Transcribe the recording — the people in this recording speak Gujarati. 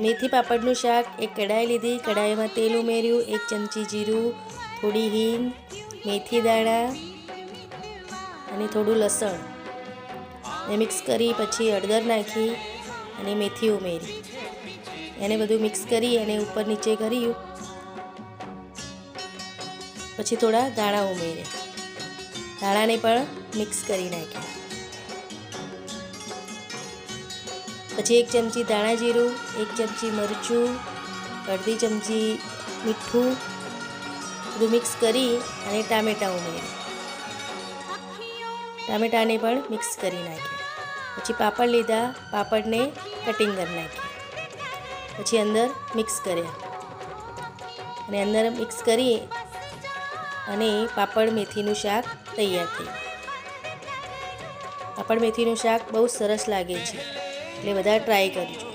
મેથી પાપડનું શાક એક કઢાઈ લીધી, કઢાઈમાં તેલ ઉમેર્યું, 1 ચમચી જીરું, થોડી હિંગ, મેથી દાણા અને થોડું લસણ ને મિક્સ કરી પછી હળદર નાખી અને મેથી ઉમેરી એને બધું મિક્સ કરી અને ઉપર નીચે કર્યું. પછી થોડા ધાણા ઉમેર્યા, ધાણાને પણ મિક્સ કરી નાખ્યા. પછી 1 ચમચી ધાણા જીરું, 1 ચમચી મરચું, અડધી ચમચી મીઠું બધું મિક્સ કરી અને ટામેટાં ઉમેર્યા. ટામેટાને પણ મિક્સ કરી નાખ્યા. પછી પાપડ લીધા, પાપડને કટિંગ કરી નાખ્યા. પછી અંદર મિક્સ કર્યા અને અંદર મિક્સ કરી અને પાપડ મેથીનું શાક તૈયાર થયું. પાપડ મેથીનું શાક બહુ સરસ લાગે છે, એટલે બધા ટ્રાય કરજો.